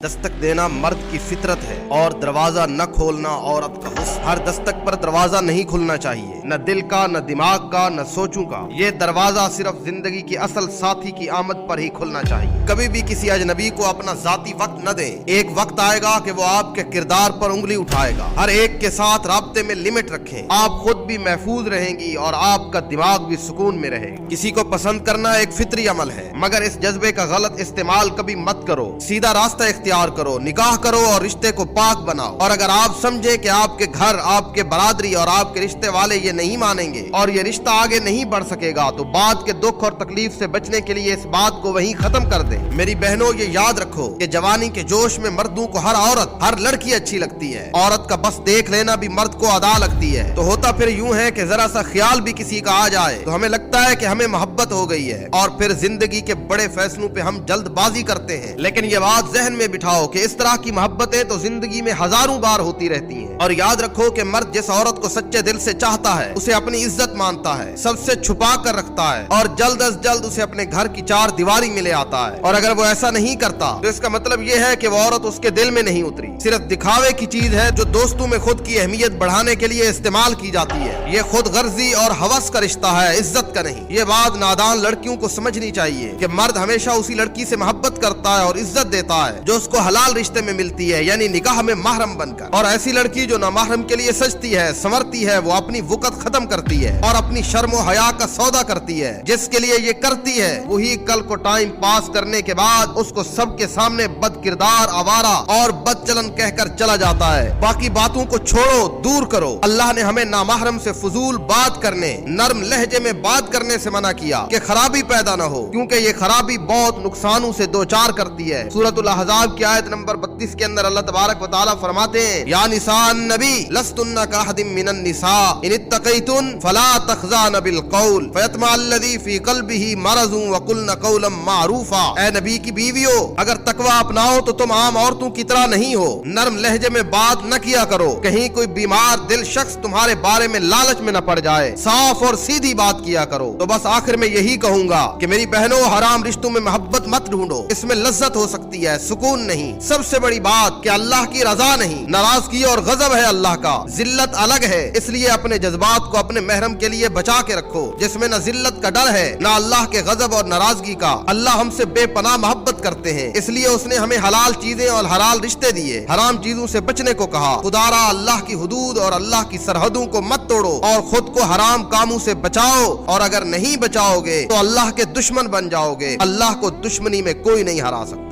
दस्तक देना मर्द की फितरत है और दरवाजा न खोलना औरत का हुस्न। हर दस्तक पर दरवाजा नहीं खुलना चाहिए, न दिल का, न दिमाग का, न सोचों का। ये दरवाजा सिर्फ जिंदगी की असल साथी की आमद पर ही खुलना चाहिए। कभी भी किसी अजनबी को अपना जाती वक्त न दें। एक वक्त आएगा कि वो आपके किरदार पर उंगली उठाएगा। हर एक के साथ राब्ते में लिमिट रखें। आप खुद भी महफूज रहेंगी और आपका दिमाग भी सुकून में रहेगा। किसी को पसंद करना एक फितरी अमल है, मगर इस जज्बे का गलत इस्तेमाल कभी मत करो। सीधा रास्ता इख्तियार करो, निकाह करो और रिश्ते को पाक बनाओ। और अगर आप समझे कि आपके घर, आपके बरादरी और आपके रिश्ते वाले ये नहीं मानेंगे और ये रिश्ता आगे नहीं बढ़ सकेगा, तो बाद के दुख और तकलीफ से बचने के लिए इस बात को वहीं खत्म कर दें। मेरी बहनों, ये याद रखो कि जवानी के जोश में मर्दों को हर औरत, हर लड़की अच्छी लगती है। औरत का बस देख लेना भी मर्द को अदा लगती है। तो होता फिर यूं है कि जरा सा ख्याल भी किसी का आ जाए तो हमें लगता है कि हमें मोहब्बत हो गई है, और फिर जिंदगी के बड़े फैसलों पे हम जल्दबाजी करते हैं। लेकिन ये बात जहन में बिठाओ कि इस तरह की मोहब्बतें तो जिंदगी में हजारों बार होती रहती हैं। और याद रखो कि मर्द जिस औरत को सच्चे दिल से चाहता है, उसे अपनी इज्जत मानता है, सबसे छुपा कर रखता है और जल्द अज जल्द उसे अपने घर की चार दीवारी में ले आता है। और अगर वो ऐसा नहीं करता तो इसका मतलब ये है कि वो औरत उसके दिल में नहीं उतरी, सिर्फ दिखावे की चीज है जो दोस्तों में खुद की अहमियत बढ़ाने के लिए इस्तेमाल की जाती है। ये खुद गर्जी और हवस का रिश्ता है, इज्जत का नहीं। ये बात नादान लड़कियों को समझनी चाहिए कि मर्द हमेशा उसी लड़की से मोहब्बत करता है और इज्जत देता है जो उसको हलाल रिश्ते में मिलती है, यानी निकाह में महरम बनकर। और ऐसी लड़की जो नामहरम के लिए सजती है, संवरती है, वो अपनी वक़्त खत्म करती है और अपनी शर्म और हया का सौदा करती है। जिसके लिए ये करती है वही कल को टाइम पास करने के बाद उसको सबके सामने बद किरदार, आवारा और बदचलन कहकर चला जाता है। बाकी बातों को छोड़ो, दूर करो। अल्लाह ने हमें नामहरम से फजूल बात करने, नरम लहजे में बात करने से मना किया कि खराबी पैदा न हो, क्योंकि ये खराबी बहुत नुकसानों से दो चार करती है। सूरतुल अहज़ाब की आयत नंबर 32 के अंदर अल्लाह तबारक व तआला फरमाते हैं, या निसान नबी लस्तुन्ना काहदिम मिनन निसा इन इत्तक़ैतुन फला तख़ज़ान बिल क़ौल फ़यत्मा अल्लज़ी फ़ी क़ल्बिही मरज़ुन व क़ुल्ना क़ौलन मारूफ़ा। ऐ नबी की बीवियों, अगर तकवा अपनाओ तो तुम आम औरतों की तरह नहीं हो। नरम लहजे में बात न किया करो, कहीं कोई बीमार दिल शख्स तुम्हारे बारे में लालच में न पड़ जाए। साफ और सीधी बात किया करो। तो बस आखिर में यही कहूंगा कि मेरी बहनों, हराम रिश्तों में मोहब्बत मत ढूंढो। इसमें लज्जत हो सकती है, सुकून नहीं। सबसे बड़ी बात कि अल्लाह की रजा नहीं, नाराजगी और गजब है अल्लाह का। जिल्लत अलग है, इसलिए अपने जज्बात को अपने महरम के लिए बचा के रखो, जिसमें न जिल्लत का डर है न अल्लाह के गजब और नाराजगी का। अल्लाह हमसे बेपनाह मोहब्बत करते हैं, इसलिए उसने हमें हलाल चीजें और हलाल रिश्ते दिए, हराम चीजों से बचने को कहा। खुदारा अल्लाह की हुदूद और अल्लाह की सरहदों को मत तोड़ो और खुद को हराम कामों से बचाओ। और अगर नहीं बचाओगे तो अल्लाह के दुश्मन बन जाओगे। अल्लाह को दुश्मनी में कोई नहीं हरा सकता।